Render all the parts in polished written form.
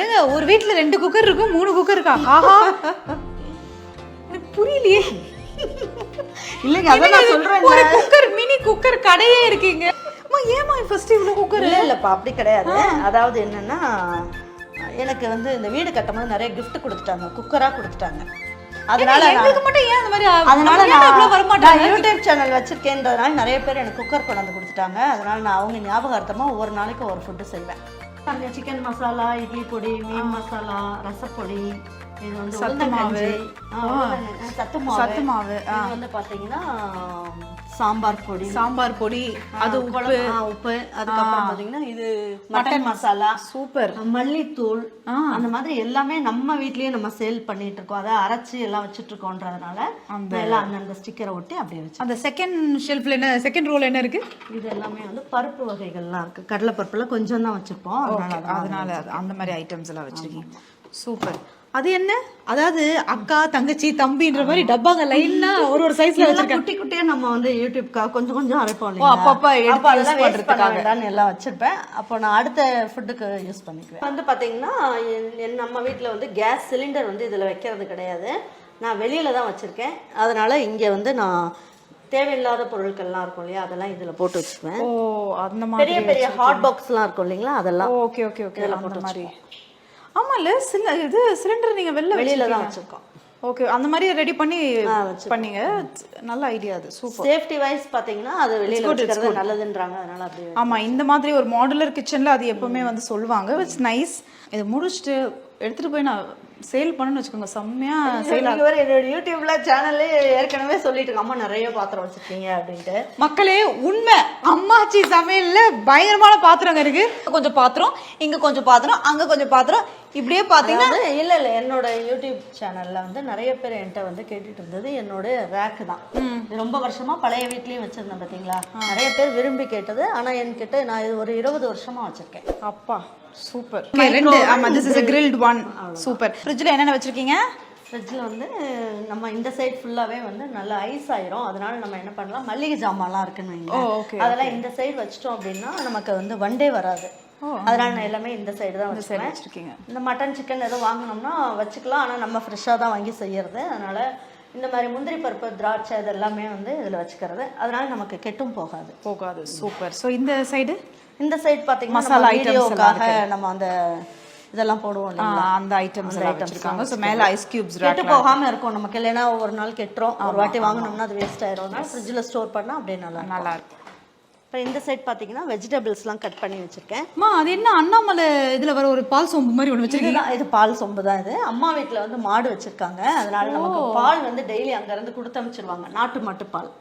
ஏங்க ஒரு வீட்ல 2 குக்கர் இருக்கும் 3 குக்கர் இருக்கா? ஆஹா எனக்கு புரியலையே. இல்லைங்க அதான் நான் சொல்றேன். ஒரு குக்கர் மினி குக்கர் கடையே இருக்கீங்க. அம்மா ஏமா ஃபர்ஸ்ட் இவ்ளோ குக்கர்? இல்லப்பா அப்படி கிடையாது. அதாவது என்னன்னா எனக்கு வந்து இந்த வீடு கட்டும்போது நிறைய கிஃப்ட் கொடுத்துட்டாங்க, குக்கரா கொடுத்துட்டாங்க. அதனால எங்களுக்கு மட்டும் ஏன் அந்த மாதிரி அதனால நான் வர மாட்டாங்க. யூடியூப் சேனல் வச்சிருக்கேன்றதுனால நிறைய பேர் எனக்கு குக்கர் கொண்டாந்து கொடுத்துட்டாங்க. அதனால நான் அவங்க ஞாபகார்த்தமா ஒவ்வொரு நாளைக்கு ஒரு ஃபுட்டு செய்வேன். அந்த சிக்கன் மசாலா, இட்லி பொடி, மீன் மசாலா, ரசப்பொடி, இது வந்து சத்து மாவு, சத்து மாவு, இது வந்து பாத்தீங்கன்னா சாம்பார் பொடி, அது உப்பு, அதுக்கப்புறம் பாத்தீங்கன்னா இது மட்டன் மசாலா, சூப்பர், மல்லித்தூள், அந்த மாதிரி எல்லாமே நம்ம வீட்லயே நம்ம சேல் பண்ணிட்டு இருக்கோம். அதை அரைச்சு எல்லாம் வச்சுட்டு இருக்கோன்றதுனால எல்லாம் அந்தந்த ஸ்டிக்கரை ஒட்டி அப்படியே வச்சு. அந்த செகண்ட் ஷெல்ஃப்ல என்ன, செகண்ட் ரோல் என்ன இருக்கு? இது எல்லாமே வந்து பருப்பு வகைகள்லாம் இருக்கு. கடலை பருப்புலாம் கொஞ்சம் தான் வச்சிருப்போம். அதனால அந்த மாதிரி ஐட்டம்ஸ் எல்லாம் வச்சிருக்கீங்க. சூப்பர். அது என்ன, அதாவது அக்கா தங்கச்சி தம்பின்ற மாதிரி டப்பாங்க லைன்னா ஒரு சைஸ்ல வச்சிருக்கேன். குட்டி குட்டியா நம்ம வந்து யூடியூப்காக கொஞ்சம் கொஞ்சம் அரைப்போம் இல்லையா, அப்பப்ப எல்லாம் வச்சிருப்பேன். அப்போ நான் அடுத்த ஃபுட்டுக்கு யூஸ் பண்ணிக்குவேன். வந்து பாத்தீங்கன்னா நம்ம வீட்டுல வந்து கேஸ் சிலிண்டர் வந்து இதுல வைக்கிறது கிடையாது. நான் வெளியில தான் வச்சிருக்கேன். அதனால இங்க வந்து நான் தேவையில்லாத பொருட்கள்லாம் இருக்கும் இல்லையா, அதெல்லாம் இதுல போட்டு வச்சுக்குவேன். ஓ அந்த மாதிரி பெரிய பெரிய ஹாட் பாக்ஸ்லாம் இருக்கும் இல்லைங்களா, அதெல்லாம் ஓகே ஓகே ஓகே இதெல்லாம் போட்டு மாதிரி. ஆமால இது சிலிண்டர் நீங்க வெளியில தான் வச்சிருக்கோம். ஓகே அந்த மாதிரி ரெடி பண்ணி பண்ணீங்க. நல்ல ஐடியா அது. சூப்பர். சேஃப்டி வைஸ் பாத்தீங்கன்னா அது வெளியில வச்சிருக்கிறது நல்லதுன்றாங்க. அதனால அப்படியே ஆமா இந்த மாதிரி ஒரு மாடுலர் கிச்சன்ல அது எப்பவுமே வந்து சொல்லுவாங்க. It's nice. இது முடிச்சிட்டு எடுத்துட்டு போய் நான் சேல் பண்ணணும்னு வச்சுக்கோங்க. செம்மையா சேல் ஆகும். என்னோட யூடியூப்ல சேனல்ல ஏற்கனவே சொல்லிட்டு இருக்கோம், அம்மா நிறைய பாத்திரம் வச்சிருக்கீங்க அப்படின்ட்டு. மக்களே உண்மை, அம்மாச்சி சமையல்ல பயங்கரமான பாத்திரங்க இருக்கு. கொஞ்சம் பாத்திரம், இங்க கொஞ்சம் பாத்திரம், அங்க கொஞ்சம் பாத்திரம், இப்படியே பாத்தீங்கன்னா இல்ல என்னோட யூடியூப் சேனல்ல வந்து நிறைய பேர் என்கிட்ட வந்து கேட்டுட்டு இருந்தது என்னோட ரேக் தான். ரொம்ப வருஷமா பழைய வீட்லயும் வச்சிருந்தேன் பாத்தீங்களா, நிறைய பேர் விரும்பி கேட்டது. ஆனா என்கிட்ட நான் இது ஒரு 20 வருஷமா வச்சிருக்கேன். அப்பா சூப்பர். ரெண்டு ஆமா this is a grilled one. Super. ஃப்ரிட்ஜ்ல என்னென்ன வச்சிருக்கீங்க? ஃப்ரிட்ஜில் வந்து நம்ம இந்த சைட் ஃபுல்லாகவே வந்து நல்லா ஐஸ் ஆயிரும். அதனால நம்ம என்ன பண்ணலாம், மல்லிகை ஜாமான்லாம் இருக்குன்னு வைங்க, அதெல்லாம் இந்த சைடு வச்சிட்டோம் அப்படின்னா நமக்கு வந்து வண்டே வராது. அதனால நான் எல்லாமே இந்த சைடு தான் வச்சிருக்கேன். இந்த மட்டன் சிக்கன் ஏதோ வாங்கினோம்னா வச்சுக்கலாம், ஆனால் நம்ம ஃப்ரெஷ்ஷாக தான் வாங்கி செய்யறது. அதனால இந்த மாதிரி முந்திரி பருப்பு, திராட்சை இதெல்லாமே வந்து இதில் வச்சுக்கிறது. அதனால நமக்கு கெட்டும் போகாது. சூப்பர். ஸோ இந்த சைடு பார்த்தீங்கன்னா மசாலா ஐட்டம்ஸ்க்காக நம்ம அந்த இதெல்லாம் போடுவோம் இல்லையா, அந்த ஐட்டம்ஸ் வச்சிருக்காங்க. ஸோ மேலே ஐஸ் கியூப்ஸ் கெட்டு போகாம இருக்கும் நமக்கு. இல்லைன்னா ஒரு நாள் கெட்டுரும், ஒரு வாட்டி வாங்கினோம்னா அது வேஸ்ட் ஆயிரும். ஃப்ரிட்ஜில் ஸ்டோர் பண்ணால் அப்படியே நல்லா இருக்கும். இப்போ இந்த சைட் பார்த்தீங்கன்னா வெஜிடபிள்ஸ்லாம் கட் பண்ணி வச்சிருக்கேன். அது என்ன அண்ணாமலை இதில் வர ஒரு பால் சொம்பு மாதிரி ஒன்று வச்சிருக்கீங்க? இது பால் சொம்பு தான். இது அம்மா வீட்டில் வந்து மாடு வச்சிருக்காங்க. அதனால நமக்கு பால் வந்து டெய்லி அங்கேருந்து கொடுத்து அமைச்சிருவாங்க, நாட்டு மாட்டு பால்.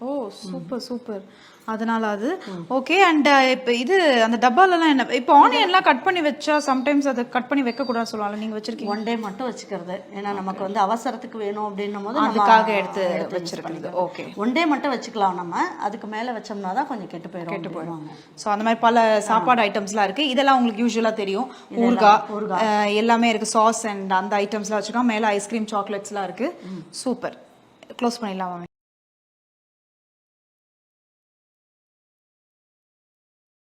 ஓ சூப்பர் சூப்பர். அதனால அது ஓகே. அண்ட் இப்போ இது அந்த டப்பாலலாம் என்ன, இப்போ ஆனியன்லாம் கட் பண்ணி வச்சா சம்டைம்ஸ் அதை கட் பண்ணி வைக்கக்கூடாது சொல்லுவாங்க, நீங்கள் வச்சிருக்கீங்க? ஒன் டே மட்டும் வச்சுக்கிறது. ஏன்னா நமக்கு வந்து அவசரத்துக்கு வேணும் அப்படின்னும் போது அதுக்காக எடுத்து வச்சிருக்கிறது. ஓகே ஒன் டே மட்டும் வச்சுக்கலாம். நம்ம அதுக்கு மேலே வச்சோம்னா தான் கொஞ்சம் கெட்டு போயிடுவாங்க. ஸோ அந்த மாதிரி பல சாப்பாடு ஐட்டம்ஸ்லாம் இருக்குது. இதெல்லாம் உங்களுக்கு யூஸ்வலாக தெரியும். ஊறுகாய் எல்லாமே இருக்குது. சாஸ் அண்ட் அந்த ஐட்டம்ஸ்லாம் வச்சுருக்கோம். மேலே ஐஸ்கிரீம் சாக்லேட்ஸ்லாம் இருக்குது. சூப்பர். க்ளோஸ் பண்ணிடலாம்.